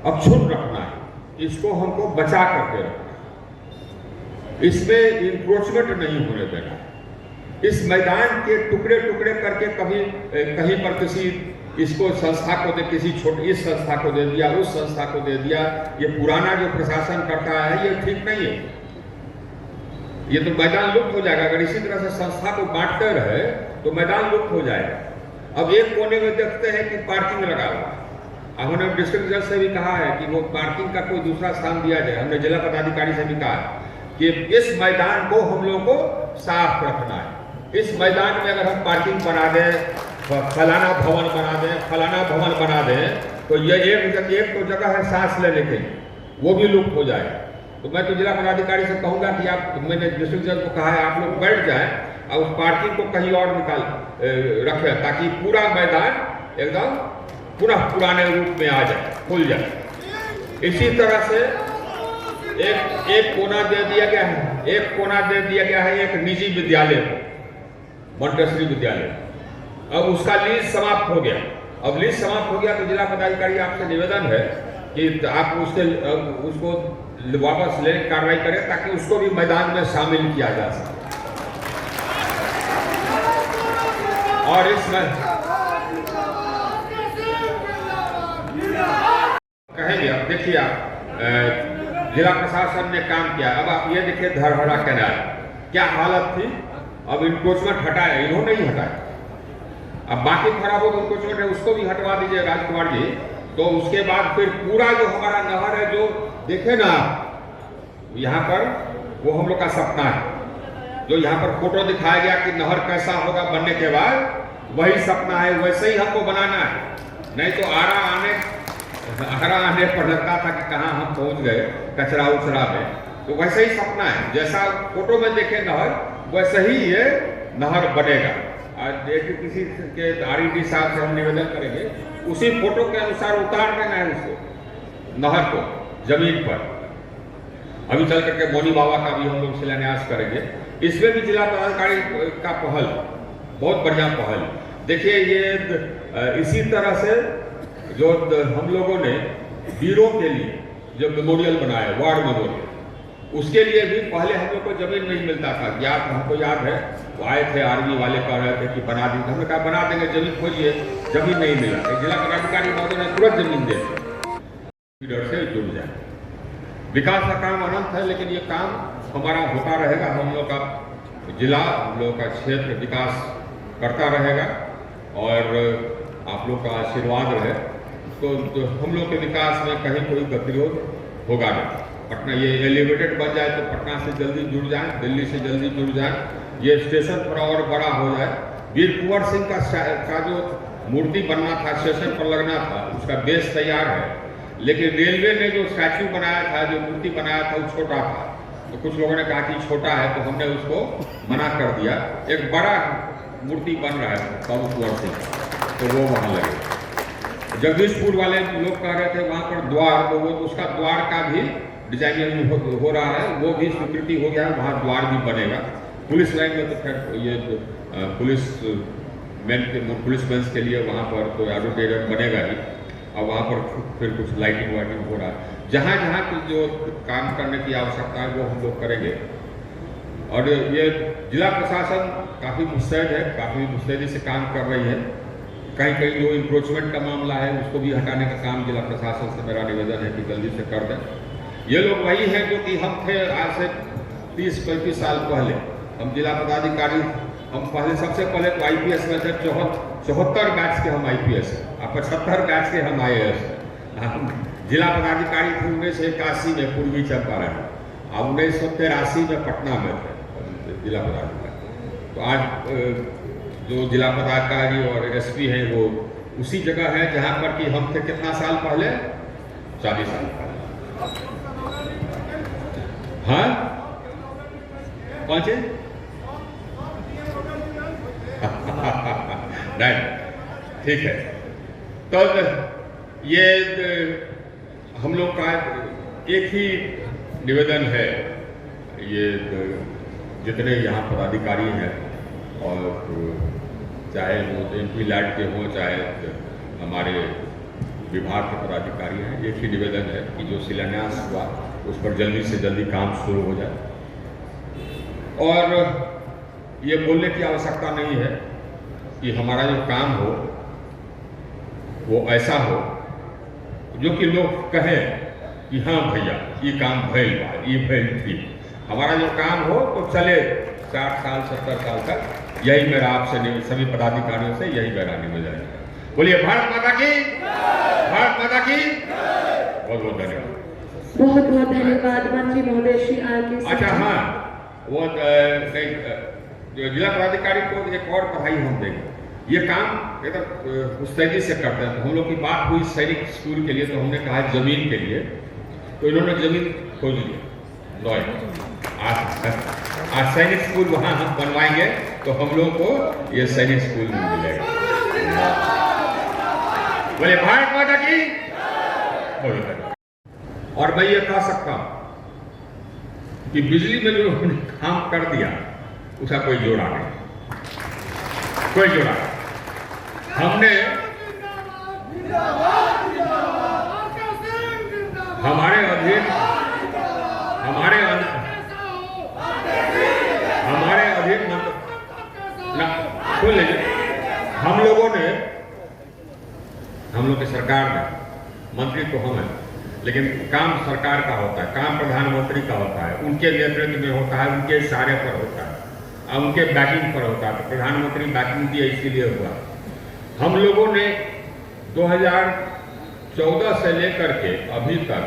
अक्षुण्ण रखना है, इसको हमको बचा करके रखना है, इसमें इंक्रोचमेंट नहीं होने देना है। इस मैदान के टुकड़े टुकड़े करके कभी कहीं पर किसी इसको संस्था को दे, किसी छोटी इस संस्था को दे दिया, उस संस्था को दे दिया, ये पुराना जो प्रशासन करता है ये ठीक नहीं है। ये तो मैदान लुप्त हो जाएगा। अगर इसी तरह से संस्था को बांटते रहे तो मैदान लुप्त हो जाएगा। अब एक कोने में देखते हैं कि पार्किंग लगा हुआ है। अब हमने डिस्ट्रिक्ट जज से भी कहा है कि वो पार्किंग का कोई दूसरा स्थान दिया जाए। हमने जिला पदाधिकारी से भी कहा है कि इस मैदान को हम लोगों को साफ रखना है। इस मैदान में अगर हम पार्किंग बना दें, फलाना भवन बना दें, फलाना भवन बना दें, तो ये एक तो जगह है सांस लेने के लिए, वो भी लुप्त हो जाएगा। तो मैं तो जिला पदाधिकारी से कहूंगा कि आप, मैंने डिस्ट्रिक्ट जज को कहा है, आप लोग बैठ जाएं और उस पार्किंग को कहीं और निकाल रखें, ताकि पूरा मैदान एकदम पुनः पुराने रूप में आ जाए, खुल जाए। इसी तरह से एक कोना दे दिया गया है, एक निजी विद्यालय को, मोंटेसरी विद्यालय। अब उसका लीज समाप्त हो गया। अब लीज समाप्त हो गया तो जिला पदाधिकारी आपसे निवेदन है कि आप उसको वापस लेने की कार्रवाई करें, ताकि उसको भी मैदान में शामिल किया जा सके। और इसमें कहेंगे, अब देखिए आप जिला प्रशासन ने काम किया। अब आप ये देखिए धरहरा कैनाल क्या हालत थी। अब इंक्रोचमेंट हटाया, इन्होंने ही हटाया। अब बाकी खराब हो तो इंक्रोचमेंट है, उसको भी हटवा दीजिए राजकुमार जी। तो उसके बाद फिर पूरा जो हमारा नहर है, जो देखे ना यहाँ पर, वो हम लोग का सपना है। जो यहाँ पर फोटो दिखाया गया कि नहर कैसा होगा बनने के बाद, वही सपना है, वैसे ही हमको बनाना है। नहीं तो आरा आने पर लगता था कि कहाँ हम पहुँच गए कचरा उचरा में। तो वैसे ही सपना है, जैसा फोटो में देखे नहर, वैसे ही ये नहर बनेगा। देखिए किसी के RED साहब से हम निवेदन करेंगे, उसी फोटो के अनुसार उतार देना है उसको, नहर को जमीन पर। अभी चल करके मोनी बाबा का भी हम लोग शिलान्यास करेंगे। इसमें भी जिला पदाधिकारी का पहल, बहुत बढ़िया पहल। देखिए ये इसी तरह से जो हम लोगों ने वीरों के लिए जो मेमोरियल बनाया, वार मेमोरियल, उसके लिए भी पहले हम लोग को जमीन नहीं मिलता था। हमको याद है, वो आए थे आर्मी वाले, कह रहे थे कि बना दी, हमने कहा बना देंगे, जमीन खोजिए, जमीन नहीं मिला। जिला पदाधिकारी महोदय ने तुरंत जमीन दे दी, डर से जुड़ जाए। विकास का काम अनंत है, लेकिन ये काम हमारा होता रहेगा। हम लोग का जिला, हम लोग का क्षेत्र विकास करता रहेगा और आप लोग का आशीर्वाद रहे तो हम लोग के विकास में कहीं कोई गतिरोध होगा नहीं। पटना ये एलिवेटेड बन जाए तो पटना से जल्दी जुड़ जाए, दिल्ली से जल्दी जुड़ जाए, ये स्टेशन थोड़ा और बड़ा हो जाए। वीर कुंवर सिंह का जो मूर्ति बनना था, स्टेशन पर लगना था, उसका बेस तैयार है, लेकिन रेलवे ने जो स्टैच्यू बनाया था, जो मूर्ति बनाया था, वो छोटा था। तो कुछ लोगों ने कहा कि छोटा है, तो हमने उसको मना कर दिया। एक बड़ा मूर्ति बन रहा है बाबू कुंवर सिंह, तो वो वहाँ लगे। जगदीशपुर वाले लोग कह रहे थे वहाँ पर द्वार, तो वो उसका द्वार का भी डिजाइनिंग हो रहा है, वो भी स्वीकृति हो गया है, वहाँ द्वार भी बनेगा। पुलिस लाइन में तो खैर ये पुलिस मेंस के लिए वहाँ पर तो ऑडिटोरियम बनेगा ही, और वहाँ पर फिर कुछ लाइटिंग वाइटिंग हो रहा है। जहाँ जहाँ की जो काम करने की आवश्यकता है वो हम लोग करेंगे। और ये जिला प्रशासन काफ़ी मुस्तैद है, काफ़ी मुस्तैदी से काम कर रही है। कहीं कहीं जो इंक्रोचमेंट का मामला है उसको भी हटाने का काम जिला प्रशासन से मेरा निवेदन है कि जल्दी से कर दें। ये लोग वही हैं जो कि हम थे आज से 30-35 साल पहले। हम जिला पदाधिकारी, हम पहले सबसे पहले तो IPS में थे, 74 बैच के हम IPS और 75 बैच के हम IAS। हम जिला पदाधिकारी थे 1981 में पूर्वी चंपारण, और 1983 में पटना में थे जिला पदाधिकारी। तो आज जो जिला पदाधिकारी और SP हैं वो उसी जगह है जहाँ पर कि हम थे कितना साल पहले, 40 साल पहले। हाँ कौन से नहीं, ठीक है। तो ये हम लोग का एक ही निवेदन है, ये जितने यहाँ पदाधिकारी हैं, और चाहे वो MP लैड के हों, चाहे हमारे विभाग के पदाधिकारी हैं, एक ही निवेदन है कि जो शिलान्यास हुआ उस पर जल्दी से जल्दी काम शुरू हो जाए। और ये बोलने की आवश्यकता नहीं है कि हमारा जो काम हो वो ऐसा हो जो कि लोग कहें कि हाँ भैया ये काम भैल बा, ये भैल थी। हमारा जो काम हो तो चले 60 साल 70 साल तक। यही मेरा आपसे सभी पदाधिकारियों से यही मेरा निवेदन है। बोलिए भारत माता की, भारत माता की। बहुत बहुत धन्यवाद। बहुत बहुत धन्यवाद मंत्री महोदय श्री आर.के. अच्छा हाँ, वो जिला पदाधिकारी को एक और बधाई हम देंगे। ये काम एकदम मुस्तैदी से करते हैं। तो हम लोग की बात हुई सैनिक स्कूल के लिए, तो हमने कहा जमीन के लिए, तो इन्होंने जमीन खोज ली लॉय। आज सैनिक स्कूल वहाँ हम बनवाएंगे तो हम लोग को ये सैनिक स्कूल में मिलेगा। बोले भारत माता की। और मैं ये कह सकता हूं कि बिजली में जो हमने काम कर दिया उसका कोई जोड़ा नहीं, कोई जोड़ा नहीं। हमने हमारे अधीन सुन लीजिए, हम लोगों ने, हम लोग की सरकार ने, मंत्री तो हम हैं, लेकिन काम सरकार का होता है, काम प्रधानमंत्री का होता है, उनके नेतृत्व में होता है, उनके इशारे पर होता है और उनके बैकिंग पर होता है। तो प्रधानमंत्री बैकिंग दिया इसीलिए हुआ। हम लोगों ने 2014 से लेकर के अभी तक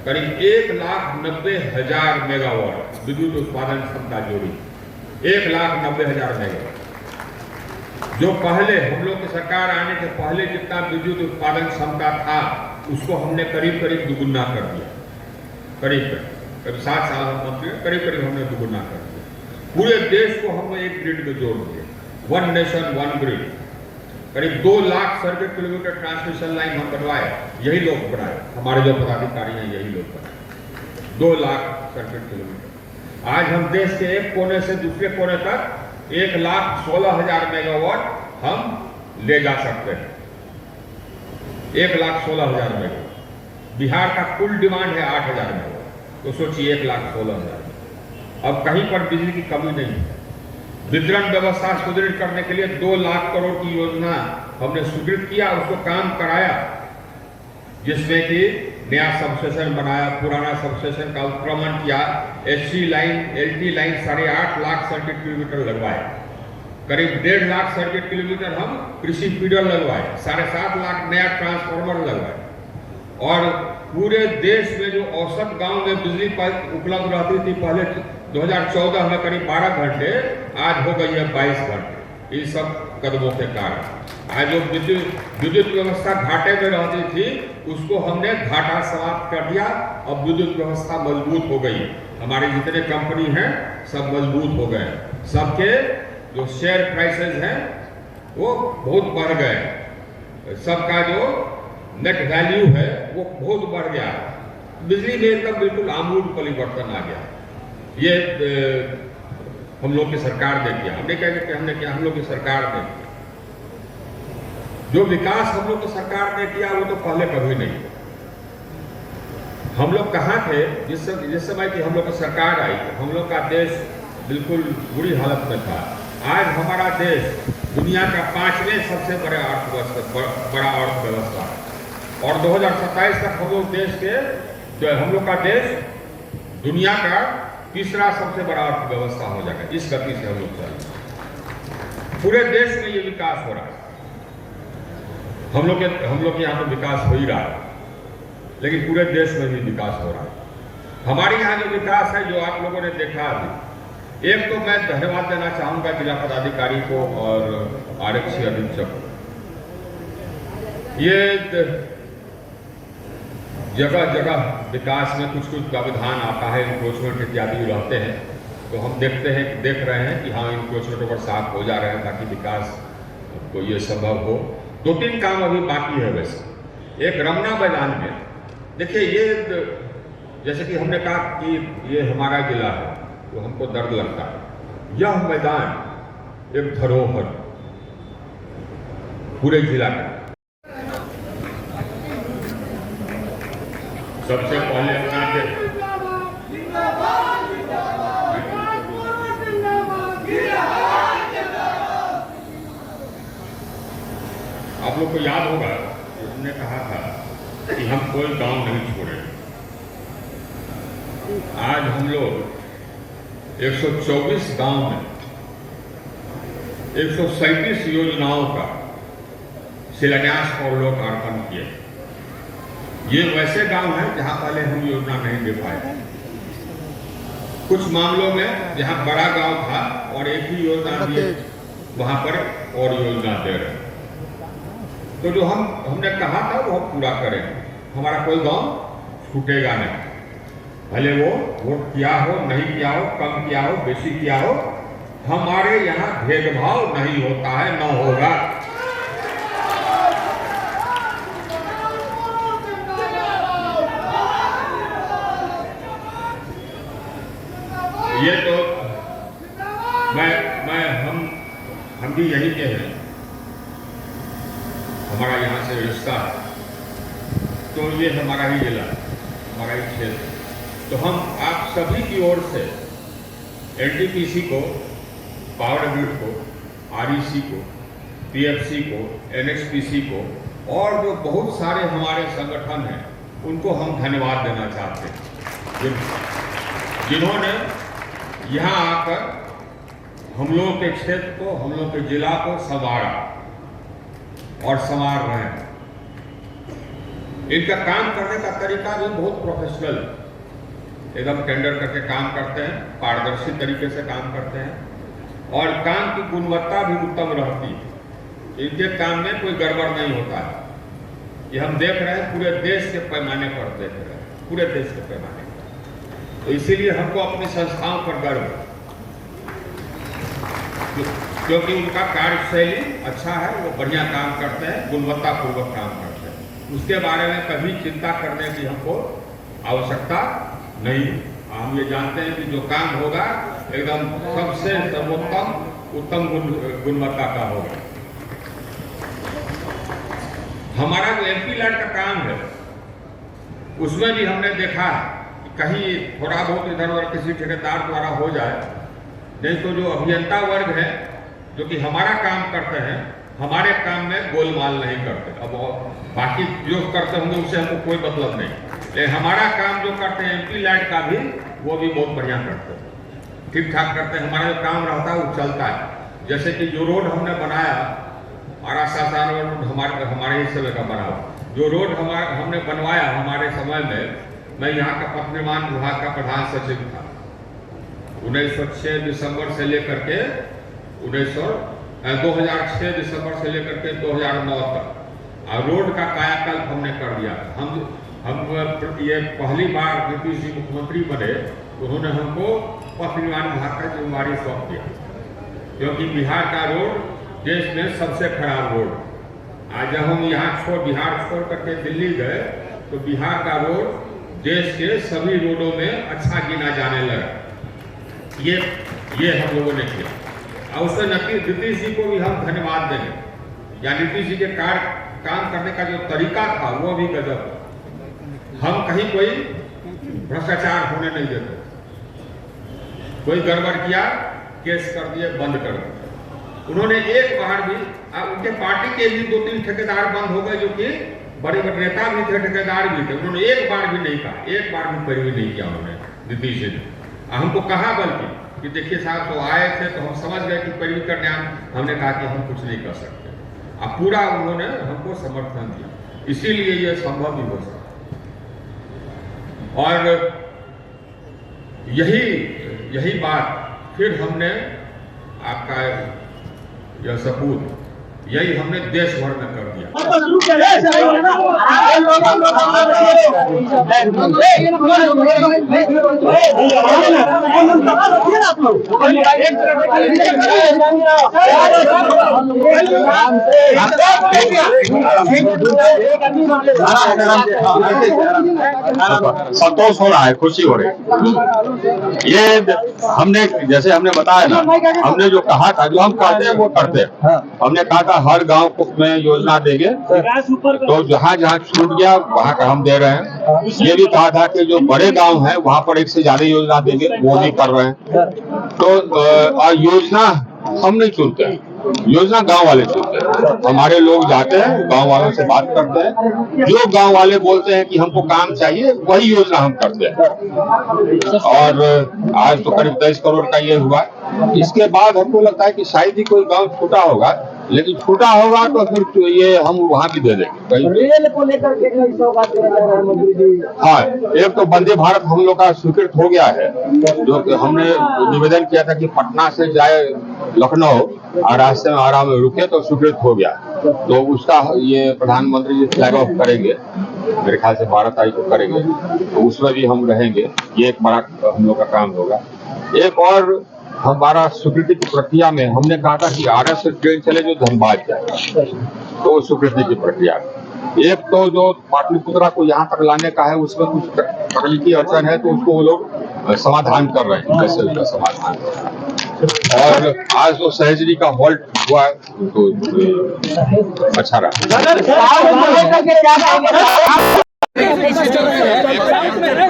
करीब 1,90,000 मेगावाट विद्युत उत्पादन क्षमता जोड़ी। 1,90,000 मेगावाट, जो पहले हम लोग की सरकार आने के पहले जितना विद्युत उत्पादन क्षमता था उसको हमने करीब करीब दुगुना कर दिया। करीब 7 साल हम मंत्री, करीब हमने दुगुना कर दिया। पूरे देश को हमने एक ग्रिड में जोड़ दिया, वन नेशन वन ग्रिड। करीब 2 lakh circuit kilometre transmission line हम बनवाए, यही लोग बनाए, हमारे जो पदाधिकारी हैं यही लोग बनाए। 2 लाख सर्किट किलोमीटर। आज हम देश के एक कोने से दूसरे कोने तक 1,16,000 मेगावाट हम ले जा सकते हैं। 1,16,000 मेगावाट। बिहार का कुल डिमांड है 8,000 मेगावाट, तो सोचिए 1,16,000। अब कहीं पर बिजली की कमी नहीं है। वितरण व्यवस्था सुदृढ़ करने के लिए 2 लाख करोड़ की योजना हमने सुदृढ़ किया, उसको काम कराया, जिसमें कि नया सबस्टेशन बनाया, पुराना सबस्टेशन का उत्क्रमण किया, HC line LT line 8.5 lakh circuit kilometre लगवाए, करीब 1.5 लाख सर्किट किलोमीटर हम कृषि फीडर लगवाए, 7.5 लाख नया ट्रांसफार्मर लगवाए। और पूरे देश में जो औसत गांव में बिजली उपलब्ध रहती थी पहले 2014 में करीब 12 घंटे, आज हो गई है 22 घंटे। इन सब कदमों के कारण आज जो विद्युत व्यवस्था घाटे में रहती थी उसको हमने घाटा समाप्त कर दिया। अब विद्युत व्यवस्था मजबूत हो गई। हमारे जितने कंपनी हैं सब मजबूत हो गए, सबके जो शेयर प्राइसेस हैं वो बहुत बढ़ गए, सबका जो नेट वैल्यू है वो बहुत बढ़ गया। बिजली में एकदम बिल्कुल आमूल परिवर्तन आ गया। ये हम लोग की सरकार ने किया। हमने क्या किया? हमने किया, हम लोग की सरकार ने किया। जो विकास हम लोग की सरकार ने किया वो तो पहले कभी नहीं। हम लोग कहाँ थे जिस समय की हम लोग की सरकार आई, हम लोग का देश बिल्कुल बुरी हालत में था। आज हमारा देश दुनिया का 5वें सबसे बड़ा अर्थव्यवस्था है और 2027 तक हम लोग का देश दुनिया का तीसरा सबसे बड़ा अर्थव्यवस्था हो जाएगा। इस गति से हम लोग चल रहे, पूरे देश में ये विकास हो रहा है। हम लोग के यहाँ पे विकास हो ही रहा है, लेकिन पूरे देश में भी विकास हो रहा है। हमारे यहाँ जो विकास है, जो आप लोगों ने देखा अभी, एक तो मैं धन्यवाद देना चाहूंगा जिला पदाधिकारी को और आरक्षी अधीक्षक को। ये जगह जगह विकास में कुछ व्यवधान आता है, इंक्रोचमेंट इत्यादि रहते हैं, तो हम देख रहे हैं कि हाँ इंक्रोचमेंट पर साफ हो जा रहे हैं ताकि विकास को ये संभव हो। 2-3 काम अभी बाकी है। वैसे एक रमना मैदान में देखिए, ये जैसे कि हमने कहा कि ये हमारा जिला है तो हमको दर्द लगता है। यह मैदान एक धरोहर पूरे जिला का। सबसे पहले अपना आप लोग को याद होगा हमने कहा था कि हम कोई गांव नहीं छोड़े। आज हम लोग 124 गांव में 137 योजनाओं का शिलान्यास और लोकार्पण किए। ये वैसे गांव हैं जहां पहले हम योजना नहीं दे पाए। कुछ मामलों में जहां बड़ा गांव था और एक ही योजना दिए, वहां पर और योजना दे रहे हैं। तो जो हमने कहा था वो हम पूरा करें। हमारा कोई गांव छूटेगा नहीं, भले वो वोट किया हो, नहीं किया हो, कम किया हो, बेसी किया हो। हमारे यहाँ भेदभाव नहीं होता है, न होगा। ये तो हम भी यही के हैं, हमारा यहाँ से रिश्ता है, तो ये हमारा ही जिला, हमारा ही क्षेत्र। तो हम आप सभी की ओर से एनटीपीसी को, पावर ग्रिड को, आरईसी को, पीएफसी को, एनएचपीसी को और जो बहुत सारे हमारे संगठन हैं उनको हम धन्यवाद देना चाहते हैं, जिन्होंने यहाँ आकर हम लोगों के क्षेत्र को, हम लोगों के जिला को संवारा और संवार रहे हैं। इनका काम करने का तरीका भी बहुत प्रोफेशनल, एकदम टेंडर करके काम करते हैं, पारदर्शी तरीके से काम करते हैं और काम की गुणवत्ता भी उत्तम रहती है। इनके काम में कोई गड़बड़ नहीं होता है। ये हम देख रहे हैं, पूरे देश के पैमाने पर देख रहे हैं, पूरे देश के पैमाने पर। तो इसीलिए हमको अपनी संस्थाओं पर गर्व है, क्योंकि उनका कार्यशैली अच्छा है, वो बढ़िया काम करते हैं, गुणवत्तापूर्वक काम करते हैं। उसके बारे में कभी चिंता करने की हमको आवश्यकता नहीं। हम ये जानते हैं कि जो काम होगा एकदम सबसे सर्वोत्तम उत्तम गुणवत्ता का होगा। हमारा जो एमपी लैंड का काम है उसमें भी हमने देखा कि कहीं थोड़ा बहुत इधर उधर किसी ठेकेदार द्वारा हो जाए, नहीं तो जो अभियंता वर्ग है जो कि हमारा काम करते हैं, हमारे काम में गोलमाल नहीं करते। अब बाकी जो करते होंगे उससे हमको कोई मतलब नहीं, लेकिन हमारा काम जो करते हैं एमपी लैंड का भी, वो भी बहुत बढ़िया करते हैं, ठीक ठाक करते हैं। हमारा जो काम रहता है वो चलता है। जैसे कि जो रोड हमने बनाया, आरासासार रोड हमारे ही समय का बना हुआ, जो रोड हमने बनवाया हमारे समय में, मैं यहाँ का पथ निर्माण विभाग का प्रधान सचिव था। 1906 दिसंबर से लेकर के 2006 दिसंबर से लेकर के 2009 तक रोड का कायाकल्प हमने कर दिया। हम ये पहली बार नीतीश जी मुख्यमंत्री बने, उन्होंने हमको पथ निर्माण विभाग का जिम्मेवारी सौंप दिया, क्योंकि बिहार का रोड देश में सबसे खराब रोड। आज जब हम यहाँ बिहार छोड़ करके दिल्ली गए तो बिहार का रोड देश के सभी रोडों में अच्छा गिना जाने लगा। ये हम लोगों ने किया और उससे नीतीश जी को भी हम धन्यवाद देंगे। या नीतीश जी के काम करने का जो तरीका था वो भी गजब। हम कहीं कोई भ्रष्टाचार होने नहीं देते, कोई गड़बड़ किया केस कर दिए, बंद कर दिए। उन्होंने एक बार भी, उनके पार्टी के भी 2-3 ठेकेदार बंद हो गए जो कि बड़े बड़े नेता भी थे, ठेकेदार भी थे, उन्होंने एक बार भी नहीं कहा, एक बार भी पैरवी नहीं किया उन्होंने नीतीश जी ने। हमको कहा बल्कि कि देखिए साहब तो आए थे तो हम समझ गए कि पैरवी करने, हमने कहा कि हम कुछ नहीं कर सकते। अब पूरा उन्होंने हमको समर्थन दिया, इसीलिए ये संभव भी हो सका। और यही बात फिर हमने आपका यह सबूत यही हमने देश भर में कर दिया। संतोष हो रहा है, खुशी हो रही है। ये हमने जैसे हमने बताया ना, हमने जो कहा था, जो हम कहते हैं वो करते हैं। हमने कहा था हर गांव को में योजना देंगे, तो जहाँ जहाँ छूट गया वहाँ का हम दे रहे हैं। ये भी कहा था कि जो बड़े गांव हैं वहाँ पर एक से ज्यादा योजना देंगे, वो भी कर रहे हैं। तो योजना हम नहीं चुनते हैं, योजना गांव वाले चुनते हैं। हमारे लोग जाते हैं, गांव वालों से बात करते हैं, जो गांव वाले बोलते हैं कि हमको काम चाहिए वही योजना हम करते हैं। और आज तो करीब 23 करोड़ का ये हुआ। इसके बाद हमको लगता है कि शायद ही कोई गांव छूटा होगा, लेकिन छूटा होगा तो फिर ये हम वहाँ भी दे देंगे। रेल को लेकर के कई सौगात मंत्री जी। हाँ, एक तो वंदे भारत हम लोग का स्वीकृत हो गया है, जो कि हमने निवेदन किया था कि पटना से जाए लखनऊ और रास्ते में आराम में रुके, तो स्वीकृत हो गया। तो उसका ये प्रधानमंत्री जी फ्लैग ऑफ करेंगे, मेरे ख्याल से 12 तारीख को करेंगे, तो उसमें भी हम रहेंगे। ये एक बड़ा हम लोग का काम होगा। एक और हमारा स्वीकृति की प्रक्रिया में हमने कहा था कि आरएस से ट्रेन चले जो धनबाद जाए, तो स्वीकृति की प्रक्रिया। एक तो जो पाटलिपुत्रा को यहाँ तक लाने का है, उसमें कुछ तकनीकी अड़चन है, तो उसको वो लोग समाधान कर रहे हैं, कैसे उसका समाधान। और आज तो सहजरी का हॉल्ट हुआ, तो अच्छा रहा।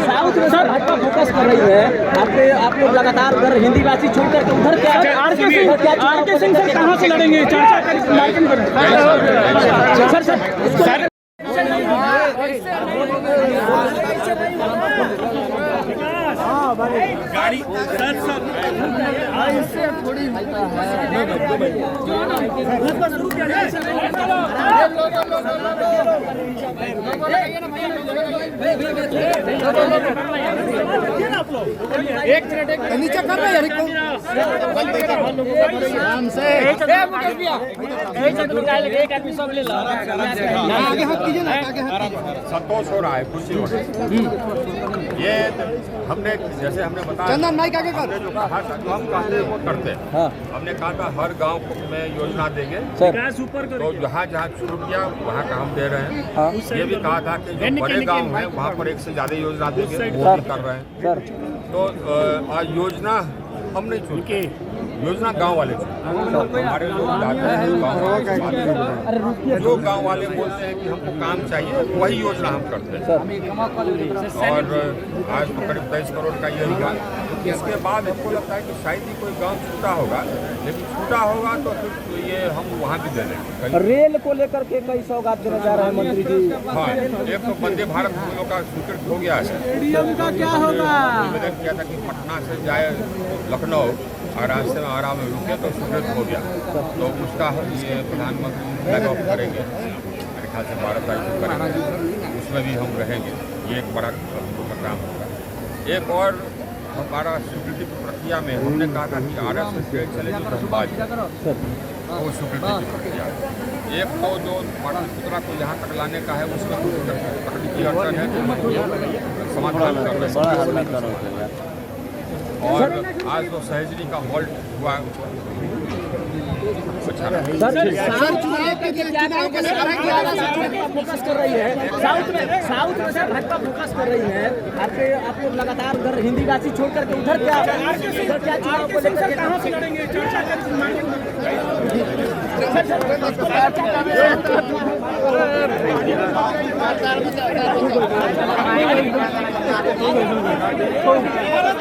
साउथ में सर भाजपा फोकस कर रही है। आप लोग लगातार उधर हिंदी भाषी छोड़ करके उधर क्या आर के सिंह सर कहाँ से लड़ेंगे? सर गाड़ी सर इससे थोड़ी एक नीचे कर रहे एक आदमी सब ले लो। संतोष हो रहा है, खुशी हो रही है। ये हमने जैसे हमने बताया, चंदन माइक आगे कर। जो कहा था, जो हम कहते हैं वो करते हैं। हमने कहा था हर गांव में योजना देंगे, तो जहाँ जहाँ छूट गया वहाँ का हम दे रहे हैं। ये भी कहा था कि जो बड़े गांव हैं वहाँ पर एक से ज्यादा योजना देंगे, वो भी कर रहे हैं। तो योजना हम नहीं चुनते, योजना गांव वाले हमारे लोग जाते हैं, जो गांव वाले बोलते हैं कि हमको काम चाहिए वही योजना हम करते हैं। और आज तो करीब 23 करोड़ का ये हुआ। इसके बाद हमको लगता है कि शायद ही कोई गांव छूटा होगा, लेकिन छूटा होगा तो फिर ये हम वहाँ भी दे देंगे। रेल को लेकर के कई सौगात देने जा रहे हैं मंत्री जी। हाँ, एक तो वंदे भारत हम लोग का स्वीकृत हो गया है। का क्या होगा? निवेदन किया था कि पटना से जाए लखनऊ और रास्ते में आराम में रुके, तो स्वीकृत हो गया। तो उसका ये प्रधानमंत्री फ्लैग ऑफ करेंगे, मेरे ख्याल से 12 तारीख को करेंगे, उसमें भी हम रहेंगे। ये एक बड़ा हम लोग का काम होगा। एक और हमारा स्वीकृति की प्रक्रिया में हमने कहा था कि आरएस से ट्रेन चले जो धनबाद, वो स्वीकृति की प्रक्रिया। एक तो जो पाटलिपुत्रा को यहाँ तक लाने का है, उसमें कुछ तकनीकी अड़चन है, तो समाधान कर रहे हैं। और आज तो सहजरी का हॉल्ट हुआ, अच्छा रहा। फोकस कर रही है साउथ में सर भाजपा फोकस कर रही है। आप लोग लगातार उधर हिंदी भाषी छोड़ करके उधर क्या चुनाव को लेकर कहाँ से लड़ेंगे? चर्चा